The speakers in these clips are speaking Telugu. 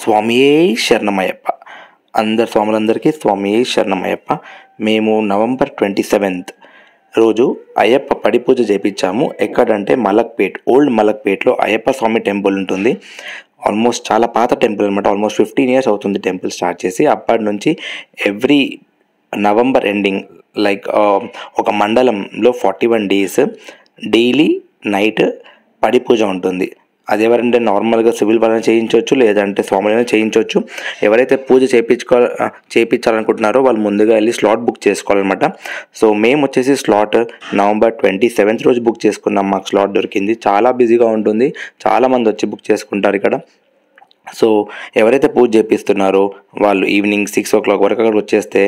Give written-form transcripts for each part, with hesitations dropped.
స్వామియే శరణమయ్యప్ప. అందరు స్వాములందరికీ స్వామియే శరణమయ్యప్ప. మేము November 27 రోజు అయ్యప్ప పడి పూజ చేయించాము. ఎక్కడంటే మలక్పేట్, ఓల్డ్ మలక్పేట్లో అయ్యప్ప స్వామి టెంపుల్ ఉంటుంది. ఆల్మోస్ట్ చాలా పాత టెంపుల్ అనమాట. ఆల్మోస్ట్ 15 years అవుతుంది టెంపుల్ స్టార్ట్ చేసి. అప్పటి నుంచి ఎవ్రీ నవంబర్ ఎండింగ్ ఒక మండలంలో 41 days డైలీ నైట్ పడి పూజ ఉంటుంది. అది ఎవరంటే నార్మల్గా సివిల్ వాళ్ళని చేయించవచ్చు, లేదంటే స్వాములైనా చేయించవచ్చు. ఎవరైతే పూజ చేయించాలనుకుంటున్నారో వాళ్ళు ముందుగా వెళ్ళి స్లాట్ బుక్ చేసుకోవాలన్నమాట. సో మేము వచ్చేసి స్లాట్ November 27 రోజు బుక్ చేసుకున్నాం. మాకు స్లాట్ దొరికింది. చాలా బిజీగా ఉంటుంది, చాలామంది వచ్చి బుక్ చేసుకుంటారు ఇక్కడ. సో ఎవరైతే పూజ చేపిస్తున్నారో వాళ్ళు ఈవినింగ్ 6 o'clock వరకు అక్కడ వచ్చేస్తే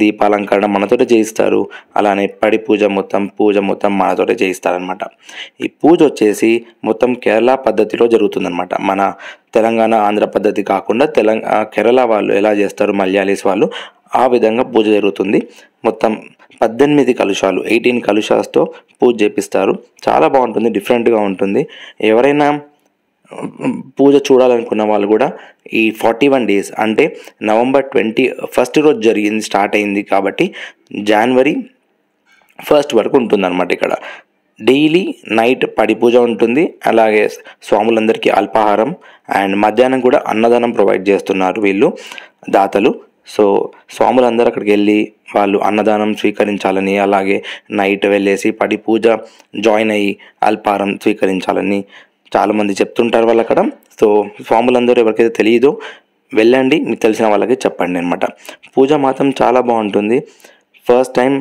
దీపాలంకరణ మనతోటే చేయిస్తారు. అలానే పడి పూజ మొత్తం మనతోటే చేయిస్తారనమాట. ఈ పూజ వచ్చేసి మొత్తం కేరళ పద్ధతిలో జరుగుతుందన్నమాట. మన తెలంగాణ ఆంధ్ర పద్ధతి కాకుండా కేరళ వాళ్ళు ఎలా చేస్తారు, మలయాళీస్ వాళ్ళు ఆ విధంగా పూజ జరుగుతుంది. మొత్తం 18 కలుషాలు 18 కలుషాస్తో పూజ చేపిస్తారు. చాలా బాగుంటుంది, డిఫరెంట్గా ఉంటుంది. ఎవరైనా పూజ చూడాలనుకున్న వాళ్ళు కూడా ఈ 41 days అంటే November 21 రోజు స్టార్ట్ అయింది కాబట్టి January 1 వరకు ఉంటుందన్నమాట. ఇక్కడ డైలీ నైట్ పడి పూజ ఉంటుంది. అలాగే స్వాములందరికీ అల్పాహారం అండ్ మధ్యాహ్నం కూడా అన్నదానం ప్రొవైడ్ చేస్తున్నారు వీళ్ళు దాతలు. సో స్వాములందరూ అక్కడికి వెళ్ళి వాళ్ళు అన్నదానం స్వీకరించాలని, అలాగే నైట్ వెళ్ళేసి పడి పూజ జాయిన్ అయ్యి అల్పాహారం స్వీకరించాలని చాలామంది చెప్తుంటారు వాళ్ళు అక్కడ. సో స్వాములందరూ ఎవరికైతే తెలియదో వెళ్ళండి, మీకు తెలిసిన వాళ్ళకి చెప్పండి అనమాట. పూజ మాత్రం చాలా బాగుంటుంది. ఫస్ట్ టైం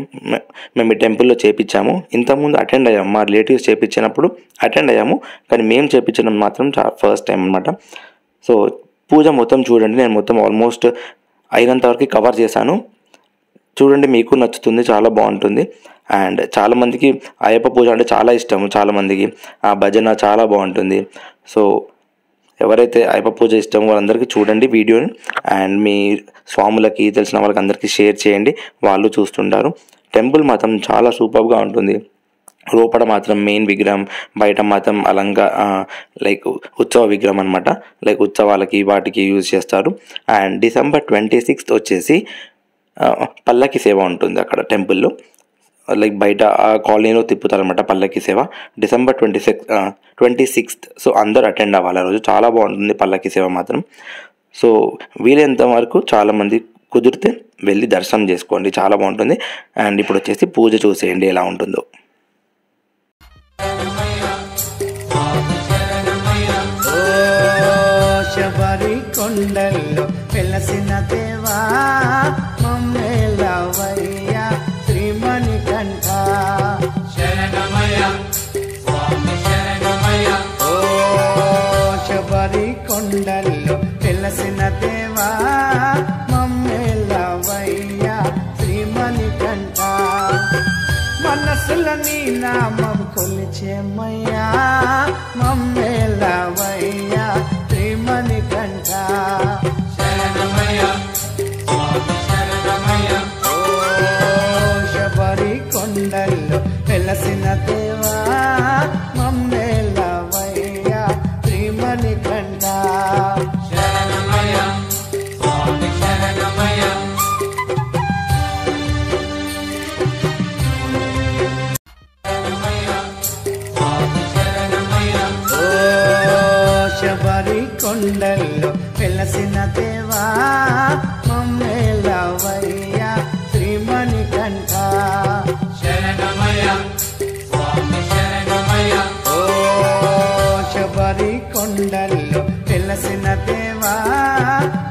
మేము ఈ టెంపుల్లో చేయించాము. ఇంతకుముందు అటెండ్ అయ్యాము, మా రిలేటివ్స్ చేయించినప్పుడు అటెండ్ అయ్యాము, కానీ మేము చేయించడం మాత్రం ఫస్ట్ టైం అనమాట. సో పూజ మొత్తం చూడండి. నేను మొత్తం ఆల్మోస్ట్ అయినంత వరకు కవర్ చేశాను. చూడండి, మీకు నచ్చుతుంది, చాలా బాగుంటుంది. అండ్ చాలామందికి అయ్యప్ప పూజ అంటే చాలా ఇష్టము. చాలామందికి ఆ భజన చాలా బాగుంటుంది. సో ఎవరైతే అయ్యప్ప పూజ ఇష్టమో వాళ్ళందరికీ చూడండి వీడియోని. అండ్ మీ స్వాములకి తెలిసిన వాళ్ళకి అందరికీ షేర్ చేయండి, వాళ్ళు చూస్తుంటారు. టెంపుల్ మాత్రం చాలా సూపర్గా ఉంటుంది. లోపల మాత్రం మెయిన్ విగ్రహం, బయట మాత్రం ఉత్సవ విగ్రహం అనమాట. ఉత్సవాలకి వాటికి యూజ్ చేస్తారు. అండ్ December 26 వచ్చేసి పల్లకి సేవ ఉంటుంది అక్కడ టెంపుల్లో. బయట కాలనీలో తిప్పుతారనమాట పల్లకి సేవ. December 26 సో అందరూ అటెండ్ అవ్వాలి ఆ రోజు. చాలా బాగుంటుంది పల్లకి సేవ మాత్రం. సో వీలైనంత వరకు చాలామంది కుదిరితే వెళ్ళి దర్శనం చేసుకోండి, చాలా బాగుంటుంది. అండ్ ఇప్పుడు వచ్చేసి పూజ చూసేయండి ఎలా ఉంటుందో. శబరి కొండల్లో వెలసిన దేవా మమ్మేలవయ్యా శ్రీమణికంఠ శరణమయ్య స్వామి శరణమయ్య. ఓ శబరి కొండల్లో వెలసిన దేవా మమ్మేలవయ్యా శ్రీమణికంఠ. మనసుల నీ నామం కొలిచేమయ్యా మమ్మేలవయ్యా శ్రీమణికంఠ శరణమయ్య స్వామి శరణమయ్య. ఓ శబరి కొండల్లో వెలసిన దేవా మమ్మేలవయ్యా శ్రీమణికంఠ శరణమయ్య స్వామి శరణమయ్య. శబరి కొండల్లో వెలసిన దేవా మమ్మేలవయ్యా శ్రీమణికంఠ శరణమయ్య స్వామి శరణమయ్య. ఓ శబరి కొండల్లో వెలసిన దేవా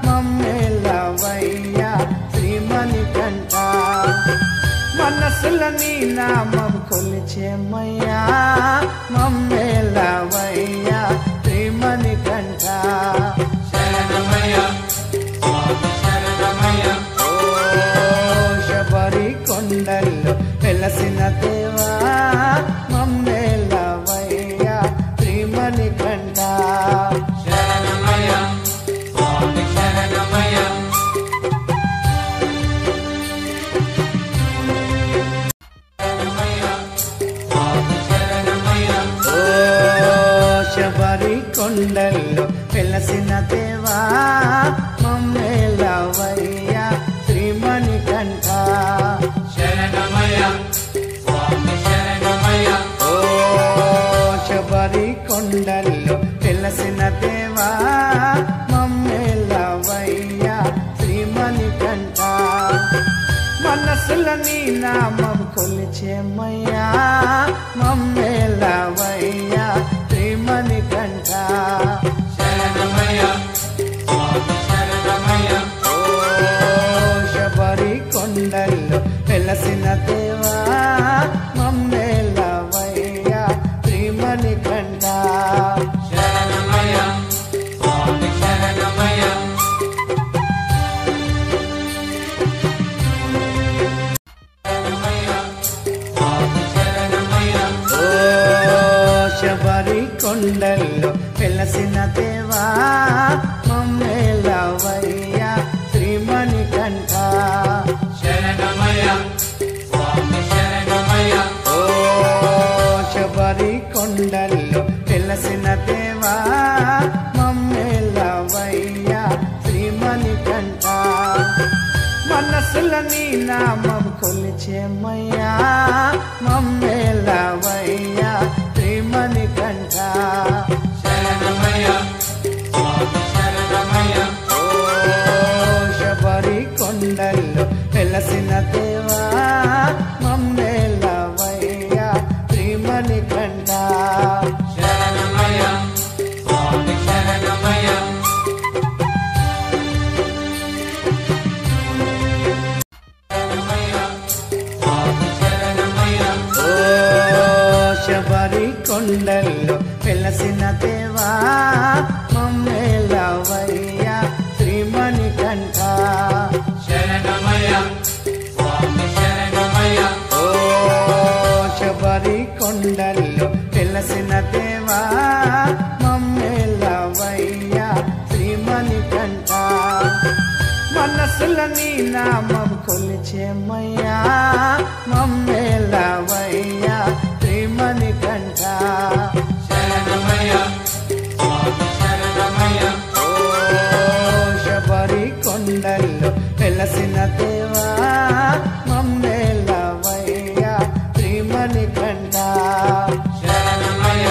మమ్మేలవయ్యా శ్రీమణికంఠ. మనసుల నీ నామం కొలిచేమయ్యా మమ్మేలవయ్యా శ్రీమణికంఠ శరణమయ్య స్వామి శరణమయ్య. ఓ శబరి కొండల్లో వెలసిన దేవా మమ్మేలవయ్యా శ్రీమణికంఠ శరణమయ్య స్వామి శరణమయ్య. ఓ మనసులని నామం కొలిచేమయ్యా మమ్మేలవయ్యా శ్రీమణి కంఠ శరణమయ్య స్వామి శరణమయ్య ఓ శబరి కొండల్లో వెలసిన దేవా మమ్మేలవయ్యా శ్రీమణి కంఠ శరణమయ్య స్వామి శరణమయ్య శబరి కొండల్లో వెలసిన దేవా మమ్మేలవయ్యా శ్రీమణి కంఠ శరణమయ్య స్వామి శరణమయ్య ఓ శబరి కొండల్లో వెలసిన దేవా మమ్మేలవయ్యా శ్రీమణి కంఠ మనసులని నామం కొలిచేమయ్యా మమ్మేలవయ్యా శ్రీమణి కంఠ శరణమయ్య స్వామి శరణమయ్య ఓ శబరి కొండల్లో వెలసిన దేవా మమ్మేలవయ్యా శ్రీమణి కంఠ శరణమయ్య స్వామి శరణమయ్య శబరి కొండల్లో వెలసిన దేవా మమ్మేలవయ్యా శ్రీమణి కంఠ శరణమయ్య స్వామి శరణమయ్య ఓ శబరి కొండల్లో వెలసిన దేవా మమ్మేలవయ్యా శ్రీమణి కంఠ మనసులని నామం కొలిచేమయ్యా మమ్మేలవయ్యా శ్రీమణి కంఠ శరణమయ్య స్వామి శరణమయ్య ఓ శబరి కొండల్లో వెలసిన దేవా మమ్మేలవయ్యా శ్రీమణి కంఠ శరణమయ్య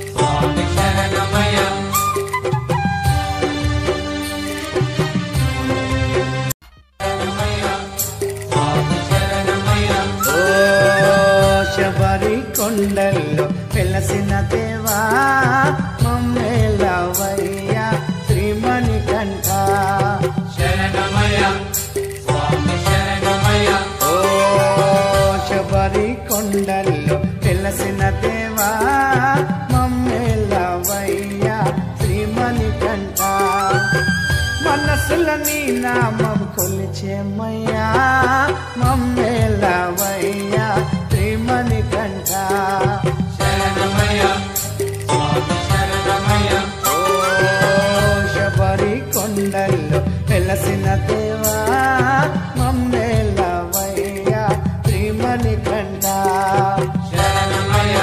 స్వామి శరణమయ్య శబరి కొండల్లో వెలసిన దేవా మమ్మేలవయ్యా శ్రీమణి కంఠ శరణమయ్య స్వామి శరణమయ్య ఓ శబరి కొండల్లో వెలసిన దేవా మమ్మేలవయ్యా శ్రీమణి కంఠ మనసులని నామం కొలిచేమయ్యా మమ్మేలవయ్యా శ్రీమణి కంఠ శరణమయ్య స్వామి శరణమయ్య ఓ శబరి కొండల్లో వెలసిన దేవా మమ్మేలవయ్యా శ్రీమణి కంఠ శరణమయ్య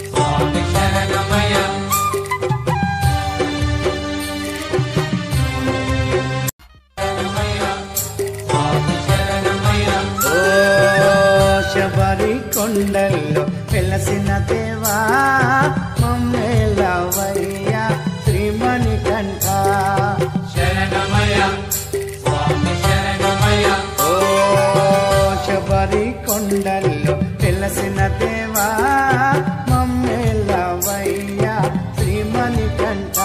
స్వామి శరణమయ్య శబరి కొండల్లో వెలసిన దేవా మమ్మేలవయ్యా శ్రీమణి కంఠ శరణమయ్య స్వామి శరణమయ్య ఓ శబరి కొండల్లో వెలసిన దేవా మమ్మేలవయ్యా శ్రీమణి కంఠ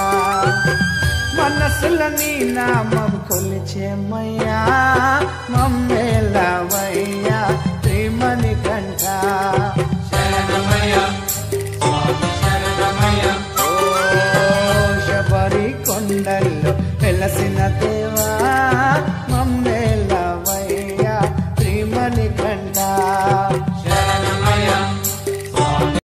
మనసులని నామం కొలిచేమయ్యా మమ్మేలవయ్యా శ్రీమణి కంఠ శరణమయ్య స్వామి శరణమయ్య ఓ శబరి కొండల్లో వెలసిన దేవా మమ్మేలవయ్యా శ్రీమణి కంఠ శరణమయ్య స్వామి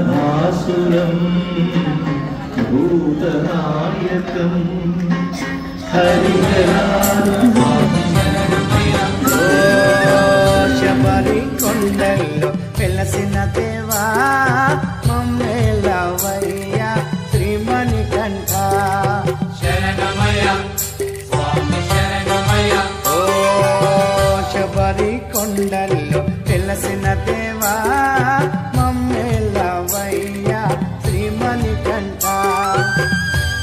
भासुरं भूतनायकं हरिहरानं శబరి కొండల్లో వెలసిన దేవా మమ్మేలవయ్యా శ్రీమణికంఠ శరణమయ స్వామి శరణమయ ఓ శబరి కొండల్లో వెలసిన దేవా మమ్మేలవయ్యా శ్రీమణికంఠ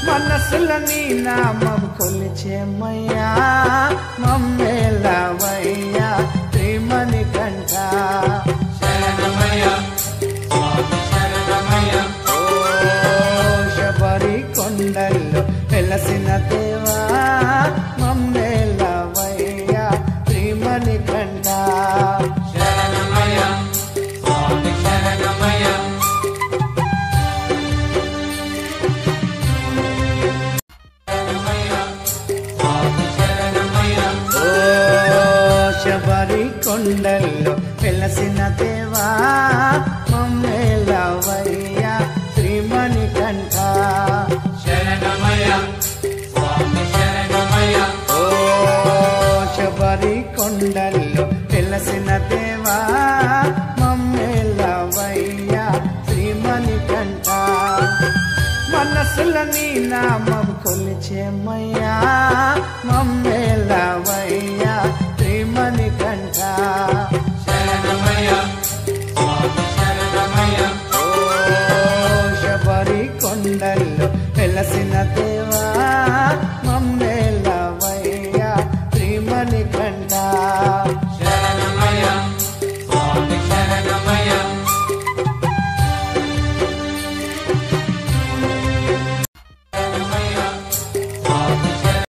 మనసుల నీ నామం కొలిచేమయ్యా మమ్మేలవయ్యా శ్రీమణికంఠ శరణమయ స్వామి శరణమయ ఓ శబరి కొండల్లో వెలసిన దేవా మమ్మేలవయ్యా శ్రీమణికంఠ శరణమయ స్వామి శరణమయ శబరి కొండల్లో వెలసిన దేవా మమ్మేలవయ్యా శ్రీమణికంఠ శరణమయ స్వామి శరణమయ ఓ శబరి కొండల్లో వెలసిన దేవా మమ్మేలవయ్యా శ్రీమణికంఠ మనసుల నీ నామం కొలిచేమయ్యా మమ్మ